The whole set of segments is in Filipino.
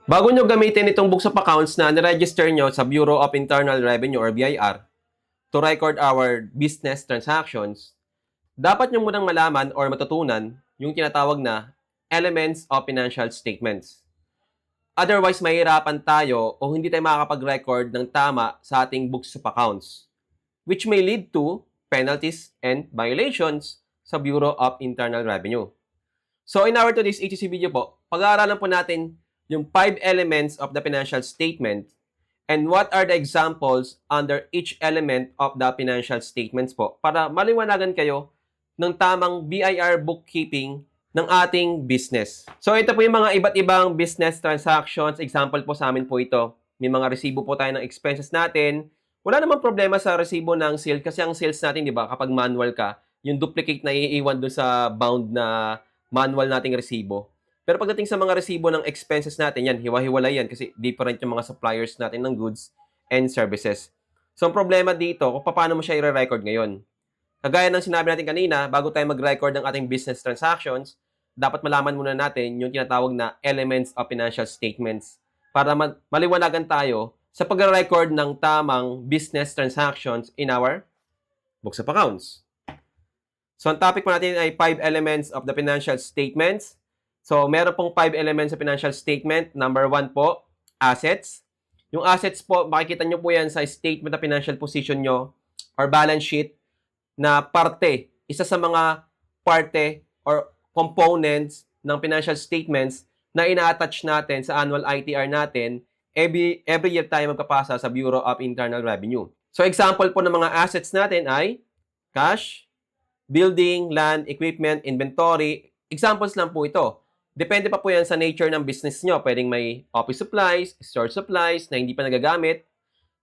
Bago nyo gamitin itong books of accounts na niregister nyo sa Bureau of Internal Revenue or BIR to record our business transactions, dapat nyo munang malaman or matutunan yung tinatawag na elements of financial statements. Otherwise, mahirapan tayo o hindi tayo makakapag-record ng tama sa ating books of accounts, which may lead to penalties and violations sa Bureau of Internal Revenue. So in our today's HTC video po, pag-aaralan po natin yung 5 elements of the financial statement and what are the examples under each element of the financial statements po para maliwanagan kayo ng tamang BIR bookkeeping ng ating business. So ito po yung mga iba't ibang business transactions. Example po sa amin po ito. May mga resibo po tayo ng expenses natin. Wala namang problema sa resibo ng sales kasi ang sales natin, di ba, kapag manual ka, yung duplicate na iiwan doon sa bound na manual nating resibo. Pero pagdating sa mga resibo ng expenses natin, yan, hiwa-hiwalay yan kasi different yung mga suppliers natin ng goods and services. So, ang problema dito, kung paano mo siya i-record ngayon. Kagaya ng sinabi natin kanina, bago tayo mag-record ng ating business transactions, dapat malaman muna natin yung tinatawag na elements of financial statements para maliwanagan tayo sa pag-record ng tamang business transactions in our books of accounts. So, ang topic po natin ay 5 elements of the financial statements. So, meron pong 5 elements sa financial statement. Number 1 po, assets. Yung assets po, makikita nyo po yan sa statement of financial position nyo or balance sheet na parte, isa sa mga parte or components ng financial statements na ina-attach natin sa annual ITR natin every year tayo magpapasa sa Bureau of Internal Revenue. So, example po ng mga assets natin ay cash, building, land, equipment, inventory. Examples lang po ito. Depende pa po yan sa nature ng business nyo. Pwedeng may office supplies, store supplies na hindi pa nagagamit.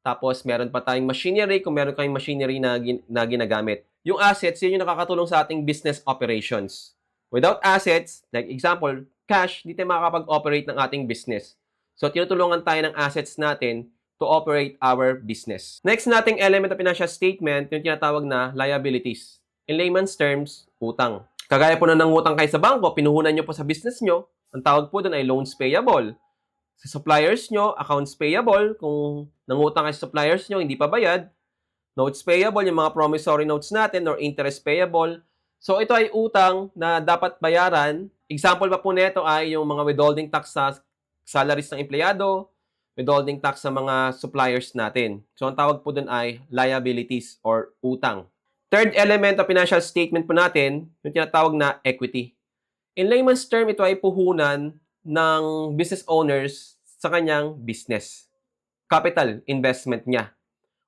Tapos, meron pa tayong machinery kung meron kayong machinery na ginagamit. Yung assets, yun yung nakakatulong sa ating business operations. Without assets, like example, cash, hindi tayo makakapag-operate ng ating business. So, tinutulungan tayo ng assets natin to operate our business. Next nating element of financial statement, yung tinatawag na liabilities. In layman's terms, utang. Kagaya po na nangutang kayo sa bangko, pinuhunan nyo po sa business nyo, ang tawag po doon ay loans payable. Sa suppliers nyo, accounts payable, kung nangutang kayo sa suppliers nyo, hindi pa bayad. Notes payable, yung mga promissory notes natin or interest payable. So ito ay utang na dapat bayaran. Example pa po nito ay yung mga withholding tax sa salaries ng empleyado, withholding tax sa mga suppliers natin. So ang tawag po doon ay liabilities or utang. Third element of financial statement po natin, yung tinatawag na equity. In layman's term, ito ay puhunan ng business owners sa kanyang business. Capital investment niya.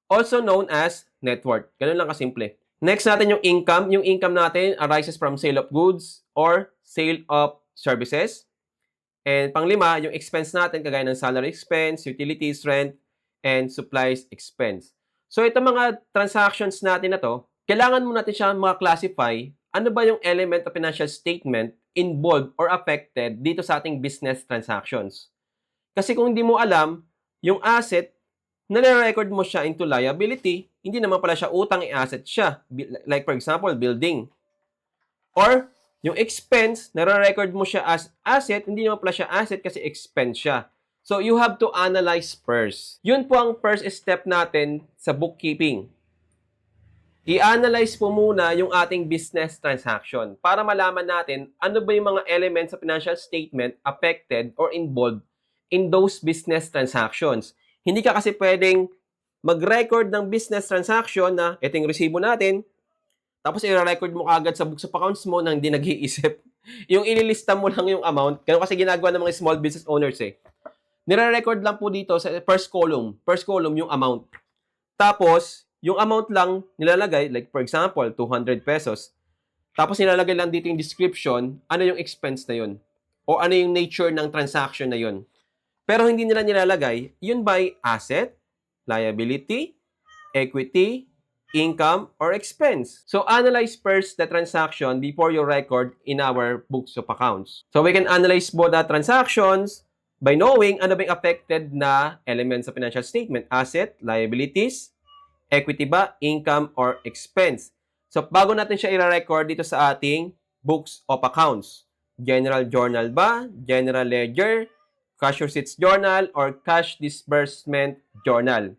Also known as net worth. Ganun lang kasimple. Next natin yung income. Yung income natin arises from sale of goods or sale of services. And panglima, yung expense natin kagaya ng salary expense, utilities, rent, and supplies expense. So ito mga transactions natin na to, kailangan mo natin siya classify ano ba yung element of financial statement involved or affected dito sa ating business transactions. Kasi kung hindi mo alam, yung asset, nare-record mo siya into liability, hindi naman pala siya utang, i-asset siya. Like for example, building. Or, yung expense, nare-record mo siya as asset, hindi naman pala siya asset kasi expense siya. So, you have to analyze first. Yun po ang first step natin sa bookkeeping. I-analyze po muna yung ating business transaction para malaman natin ano ba yung mga elements sa financial statement affected or involved in those business transactions. Hindi ka kasi pwedeng mag-record ng business transaction na ito yung resibo natin, tapos i-record mo agad sa books of accounts mo nang hindi nag-iisip. Yung ililista mo lang yung amount. Ganun kasi ginagawa ng mga small business owners eh. Nire-record lang po dito sa first column. First column yung amount. Tapos, yung amount lang nilalagay, like for example, 200 pesos. Tapos nilalagay lang dito yung description, ano yung expense na yun. O ano yung nature ng transaction na yun. Pero hindi nila nilalagay, yun by asset, liability, equity, income, or expense. So, analyze first the transaction before you record in our books of accounts. So, we can analyze both the transactions by knowing ano ba yung affected na elements sa financial statement. Asset, liabilities, equity ba, income, or expense. So, bago natin siya i-record dito sa ating books of accounts. General journal ba? General ledger? cash receipts journal, or cash disbursement journal.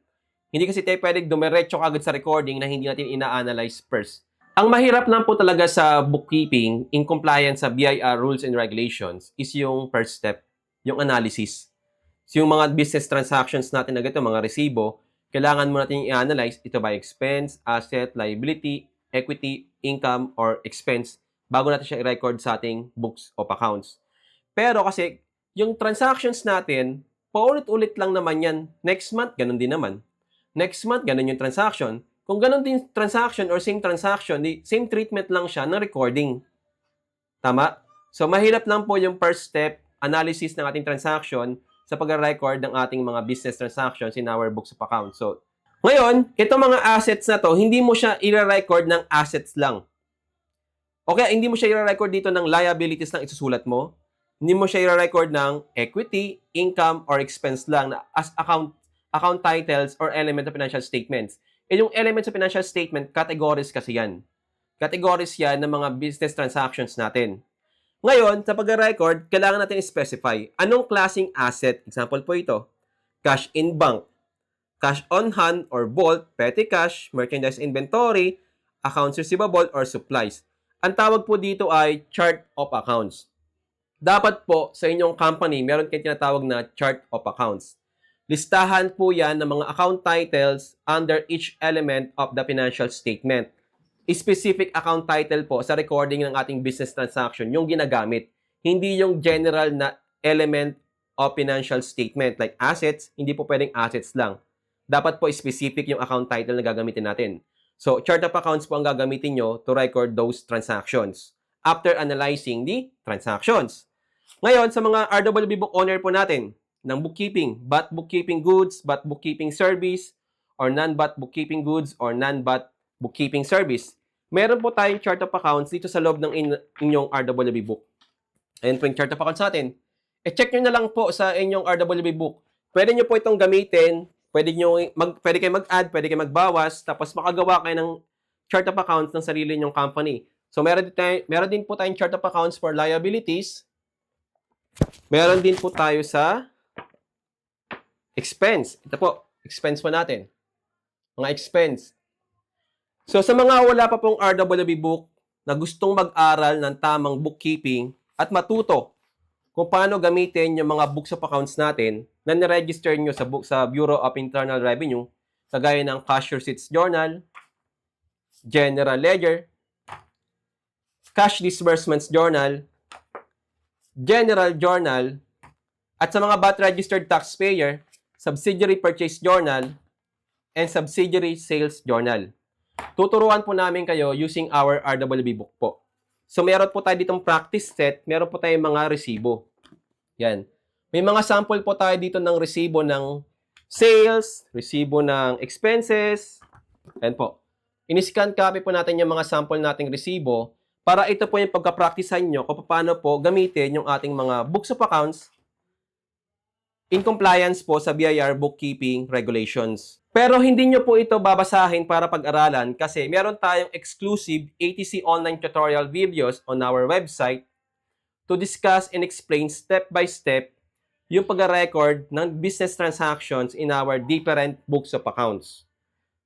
Hindi kasi tayo pwedeng dumiretso agad sa recording na hindi natin ina-analyze first. Ang mahirap lang po talaga sa bookkeeping in compliance sa BIR rules and regulations is yung first step, yung analysis. So, yung mga business transactions natin na ganito, mga resibo, kailangan mo natin i-analyze ito by expense, asset, liability, equity, income, or expense bago natin siya i-record sa ating books of accounts. Pero kasi, yung transactions natin, paulit-ulit lang naman yan. Next month, ganun din naman. Next month, ganun yung transaction. Kung ganun din transaction or same transaction, same treatment lang siya ng recording. Tama? So, mahirap lang po yung first step, analysis ng ating transaction sa pag-record ng ating mga business transactions in our books of accounts. So, ngayon, itong mga assets na to, hindi mo siya i-record ng assets lang. Okay, hindi mo siya i-record dito ng liabilities lang isusulat mo. Hindi mo siya i-record ng equity, income, or expense lang na as account titles or element of financial statements. Yung elements of financial statement, categories kasi yan. Categories yan ng mga business transactions natin. Ngayon, sa pag-record, kailangan natin i-specify anong klaseng asset. Example po ito, cash in bank, cash on hand or vault, petty cash, merchandise inventory, accounts receivable, or supplies. Ang tawag po dito ay chart of accounts. Dapat po sa inyong company, meron kayong tinatawag na chart of accounts. Listahan po yan ng mga account titles under each element of the financial statement. Specific account title po sa recording ng ating business transaction yung ginagamit. Hindi yung general na element of financial statement like assets, hindi po pwedeng assets lang. Dapat po specific yung account title na gagamitin natin. So, chart of accounts po ang gagamitin nyo to record those transactions after analyzing the transactions. Ngayon, sa mga RWB book owner po natin, ng bookkeeping, BOT bookkeeping goods, BOT bookkeeping service, or non-BOT bookkeeping goods, or non-BOT bookkeeping service. Meron po tayong chart of accounts dito sa loob ng inyong RWB book. Ayan po yung chart of accounts natin. E-check nyo na lang po sa inyong RWB book. Pwede nyo po itong gamitin, pwede kayo mag-add, pwede kayo magbawas, tapos makagawa kayo ng chart of accounts ng sarili nyong company. So, meron din po tayong chart of accounts for liabilities. Meron din po tayo sa expense. Ito po, expense po natin. Mga expense. So, sa mga wala pa pong RWB book na gustong mag-aral ng tamang bookkeeping at matuto kung paano gamitin yung mga books of accounts natin na niregister nyo sa Bureau of Internal Revenue, kagaya ng Cash Receipts Journal, General Ledger, Cash Disbursements Journal, General Journal, at sa mga VAT registered taxpayer, Subsidiary Purchase Journal, and Subsidiary Sales Journal. Tuturuan po namin kayo using our RWB book po. So, meron po tayo ditong practice set, meron po tayong mga resibo. Yan. May mga sample po tayo dito ng resibo ng sales, resibo ng expenses. Yan po. In-scan copy po natin yung mga sample nating resibo para ito po yung pagka-practicean nyo kung paano po gamitin yung ating mga books of accounts in compliance po sa BIR bookkeeping regulations. Pero hindi nyo po ito babasahin para pag-aralan kasi meron tayong exclusive ATC online tutorial videos on our website to discuss and explain step by step yung pag-record ng business transactions in our different books of accounts.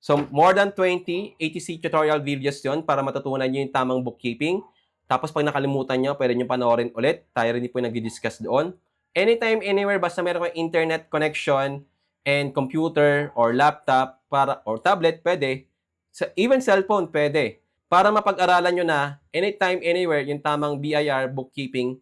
So, more than 20 ATC tutorial videos yon para matutunan nyo yung tamang bookkeeping. Tapos, pag nakalimutan nyo, pwede nyo panoorin ulit. Tayo rin po yung nag-discuss doon. Anytime, anywhere, basta meron kang internet connection and computer or laptop or tablet, pwede. Even cellphone, pwede. Para mapag-aralan nyo na anytime, anywhere, yung tamang BIR bookkeeping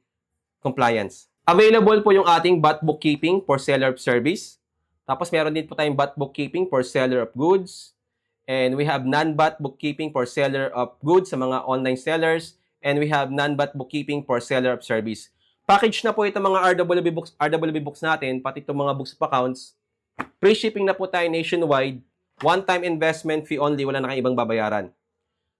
compliance. Available po yung ating BOT bookkeeping for seller of service. Tapos meron din po tayong BOT bookkeeping for seller of goods. And we have non-BOT bookkeeping for seller of goods sa mga online sellers. And we have non-BOT bookkeeping for seller of service. Package na po ito mga RWB books natin, pati itong mga books of accounts. Free shipping na po tayo nationwide. One-time investment fee only, wala na kayong ibang babayaran.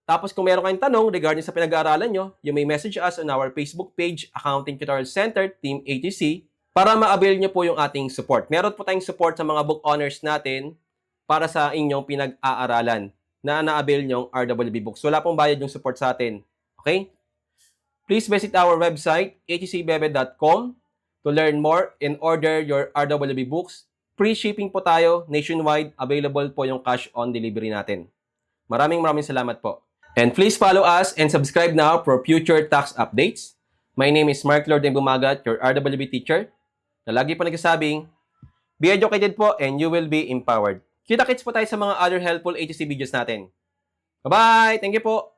Tapos kung meron kayong tanong regarding sa pinag-aaralan nyo, you may message us on our Facebook page, Accounting Tutorial Center, Team ATC, para ma-avail nyo po yung ating support. Meron po tayong support sa mga book owners natin para sa inyong pinag-aaralan na na-avail nyong RWB books. Wala pong bayad yung support sa atin. Okay? Please visit our website, atcbebe.com. To learn more and order your RWB books, free shipping po tayo, nationwide, available po yung cash on delivery natin. Maraming salamat po. And please follow us and subscribe now for future tax updates. My name is Mark Lord Bumagat, your RWB teacher, na lagi po nagsasabing, be educated po and you will be empowered. Kita-kits po tayo sa mga other helpful HSC videos natin. Bye-bye! Thank you po!